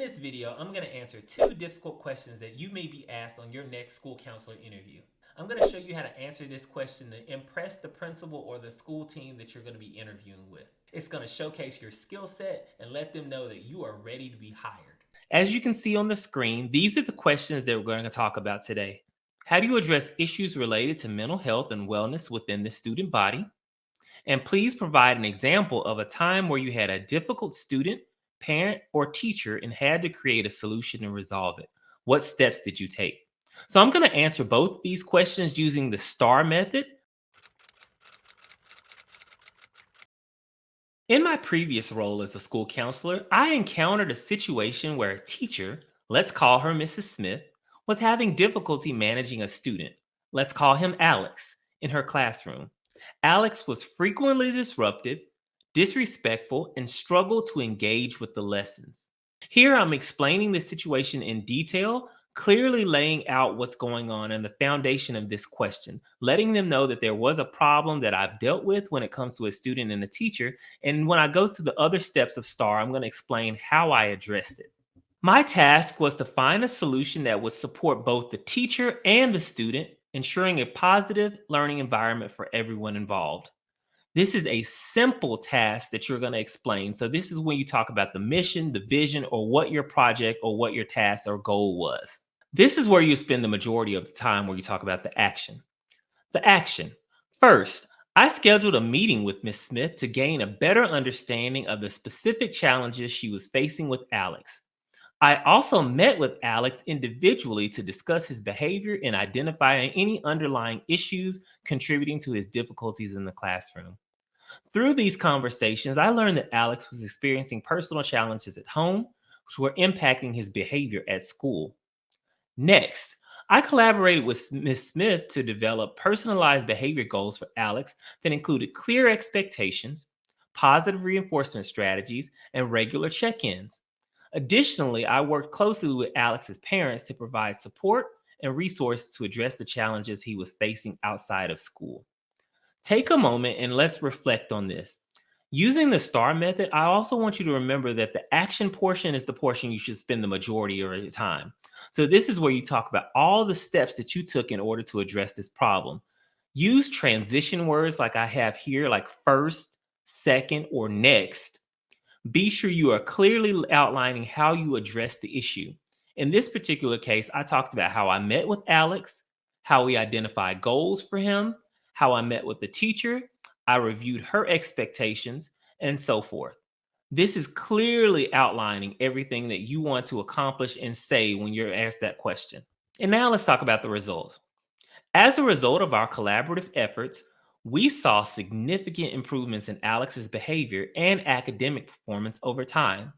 this video, I'm going to answer 2 difficult questions that you may be asked on your next school counselor interview. I'm going to show you how to answer this question to impress the principal or the school team that you're going to be interviewing with. It's going to showcase your skill set and let them know that you are ready to be hired. As you can see on the screen, these are the questions that we're going to talk about today. How do you address issues related to mental health and wellness within the student body? And please provide an example of a time where you had a difficult student, parent, or teacher and had to create a solution and resolve it. What steps did you take? So I'm going to answer both these questions using the STAR method. In my previous role as a school counselor, I encountered a situation where a teacher, let's call her Mrs. Smith, was having difficulty managing a student, let's call him Alex, in her classroom. Alex was frequently disruptive, disrespectful, and struggled to engage with the lessons. Here I'm explaining the situation in detail, clearly laying out what's going on and the foundation of this question, letting them know that there was a problem that I've dealt with when it comes to a student and a teacher. And when I go to the other steps of STAR, I'm going to explain how I addressed it. My task was to find a solution that would support both the teacher and the student, ensuring a positive learning environment for everyone involved. This is a simple task that you're going to explain. So this is when you talk about the mission, the vision, or what your project or what your task or goal was. This is where you spend the majority of the time where you talk about the action. The action. First, I scheduled a meeting with Ms. Smith to gain a better understanding of the specific challenges she was facing with Alex. I also met with Alex individually to discuss his behavior and identify any underlying issues contributing to his difficulties in the classroom. Through these conversations, I learned that Alex was experiencing personal challenges at home, which were impacting his behavior at school. Next, I collaborated with Ms. Smith to develop personalized behavior goals for Alex that included clear expectations, positive reinforcement strategies, and regular check ins. Additionally, I worked closely with Alex's parents to provide support and resources to address the challenges he was facing outside of school. Take a moment and let's reflect on this. Using the STAR method, I also want you to remember that the action portion is the portion you should spend the majority of your time. So, this is where you talk about all the steps that you took in order to address this problem. Use transition words like I have here, like first, second, or next. Be sure you are clearly outlining how you address the issue. In this particular case, I talked about how I met with Alex, how we identified goals for him, how I met with the teacher, I reviewed her expectations, and so forth. This is clearly outlining everything that you want to accomplish and say when you're asked that question. And now let's talk about the results. As a result of our collaborative efforts, we saw significant improvements in Alex's behavior and academic performance over time.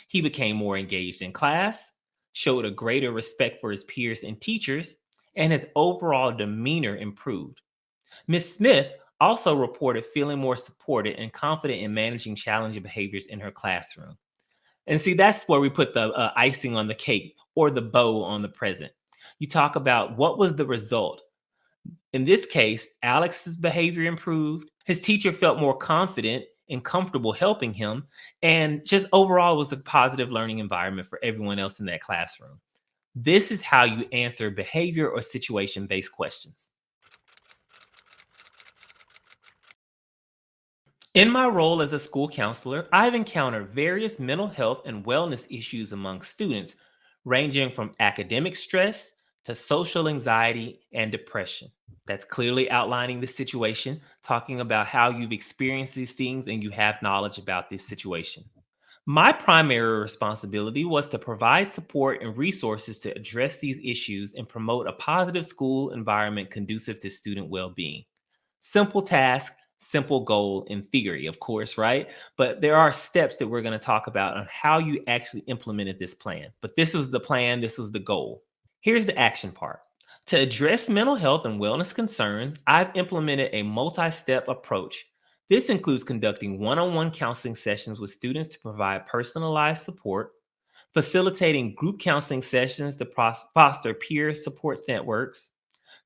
He became more engaged in class, showed a greater respect for his peers and teachers, and his overall demeanor improved. Ms. Smith also reported feeling more supported and confident in managing challenging behaviors in her classroom. And see, that's where we put the icing on the cake or the bow on the present. You talk about what was the result. In this case, Alex's behavior improved. His teacher felt more confident and comfortable helping him. And just overall was a positive learning environment for everyone else in that classroom. This is how you answer behavior or situation-based questions. In my role as a school counselor, I've encountered various mental health and wellness issues among students, ranging from academic stress to social anxiety and depression. That's clearly outlining the situation, talking about how you've experienced these things and you have knowledge about this situation. My primary responsibility was to provide support and resources to address these issues and promote a positive school environment conducive to student well being. Simple task, simple goal in theory, of course, right? But there are steps that we're going to talk about on how you actually implemented this plan. But this was the plan, this was the goal. Here's the action part. To address mental health and wellness concerns, I've implemented a multi step approach. This includes conducting one on one counseling sessions with students to provide personalized support, facilitating group counseling sessions to foster peer support networks,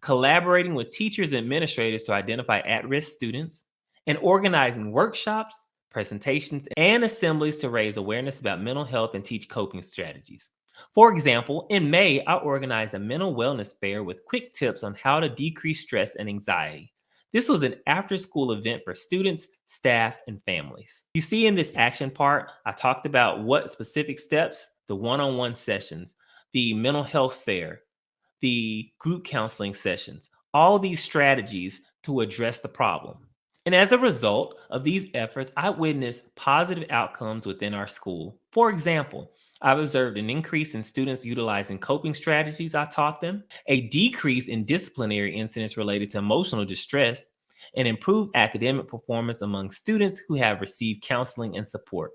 collaborating with teachers and administrators to identify at risk students, and organizing workshops, presentations, and assemblies to raise awareness about mental health and teach coping strategies. For example, in May, I organized a mental wellness fair with quick tips on how to decrease stress and anxiety. This was an after school event for students, staff, and families. You see, in this action part, I talked about what specific steps, the one on one sessions, the mental health fair, the group counseling sessions, all these strategies to address the problem. And as a result of these efforts, I witnessed positive outcomes within our school. For example, I've observed an increase in students utilizing coping strategies I taught them, a decrease in disciplinary incidents related to emotional distress, and improved academic performance among students who have received counseling and support.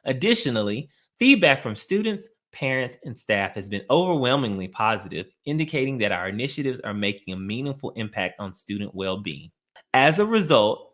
Additionally, feedback from students, parents, and staff has been overwhelmingly positive, indicating that our initiatives are making a meaningful impact on student well being. As a result,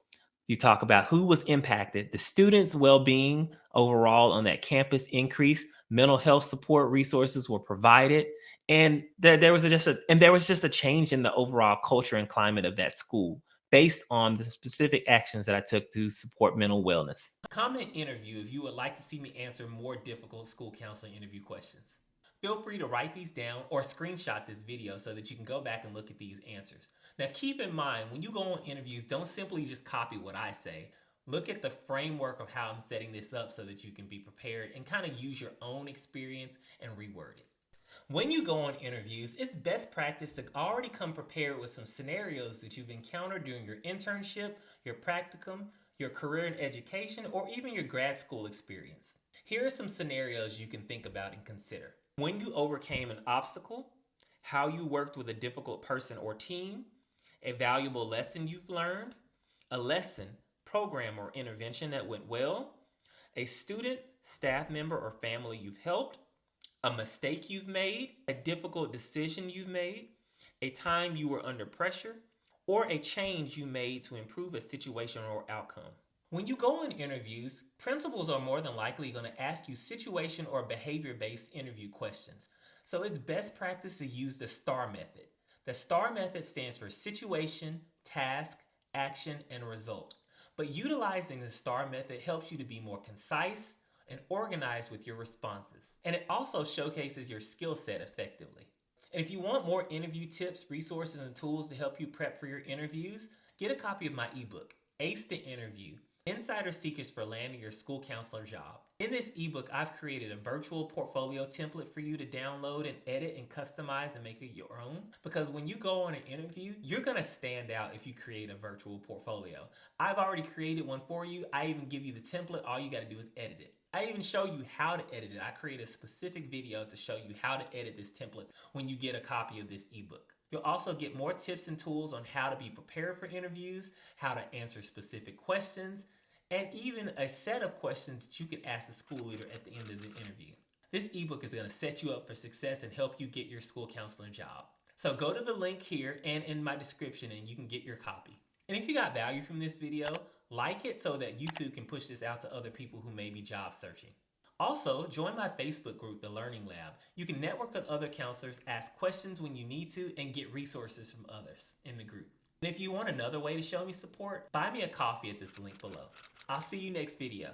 you talk about who was impacted, the students' well being overall on that campus increased, mental health support resources were provided. And there was just a change in the overall culture and climate of that school based on the specific actions that I took to support mental wellness. Comment interview if you would like to see me answer more difficult school counseling interview questions. Feel free to write these down or screenshot this video so that you can go back and look at these answers. Now keep in mind, when you go on interviews, don't simply just copy what I say. Look at the framework of how I'm setting this up so that you can be prepared and kind of use your own experience and reword it. When you go on interviews, it's best practice to already come prepared with some scenarios that you've encountered during your internship, your practicum, your career in education, or even your grad school experience. Here are some scenarios you can think about and consider. When you overcame an obstacle, how you worked with a difficult person or team, a valuable lesson you've learned, a lesson, program, or intervention that went well, a student, staff member, or family you've helped, a mistake you've made, a difficult decision you've made, a time you were under pressure, or a change you made to improve a situation or outcome. When you go on interviews, principals are more than likely going to ask you situation or behavior-based interview questions. So it's best practice to use the STAR method. The STAR method stands for situation, task, action, and result. But utilizing the STAR method helps you to be more concise and organized with your responses. And it also showcases your skill set effectively. And if you want more interview tips, resources, and tools to help you prep for your interviews, get a copy of my ebook, Ace the Interview, Insider Secrets for Landing Your School Counselor Job. In this ebook, I've created a virtual portfolio template for you to download and edit and customize and make it your own. Because when you go on an interview, you're going to stand out if you create a virtual portfolio. I've already created one for you. I even give you the template. All you got to do is edit it. I even show you how to edit it. I create a specific video to show you how to edit this template when you get a copy of this ebook. You'll also get more tips and tools on how to be prepared for interviews, how to answer specific questions, and even a set of questions that you can ask the school leader at the end of the interview. This ebook is going to set you up for success and help you get your school counselor job. So go to the link here and in my description and you can get your copy. And if you got value from this video, like it so that YouTube can push this out to other people who may be job searching. Also, join my Facebook group, The Learning Lab. You can network with other counselors, ask questions when you need to, and get resources from others in the group. And if you want another way to show me support, buy me a coffee at this link below. I'll see you next video.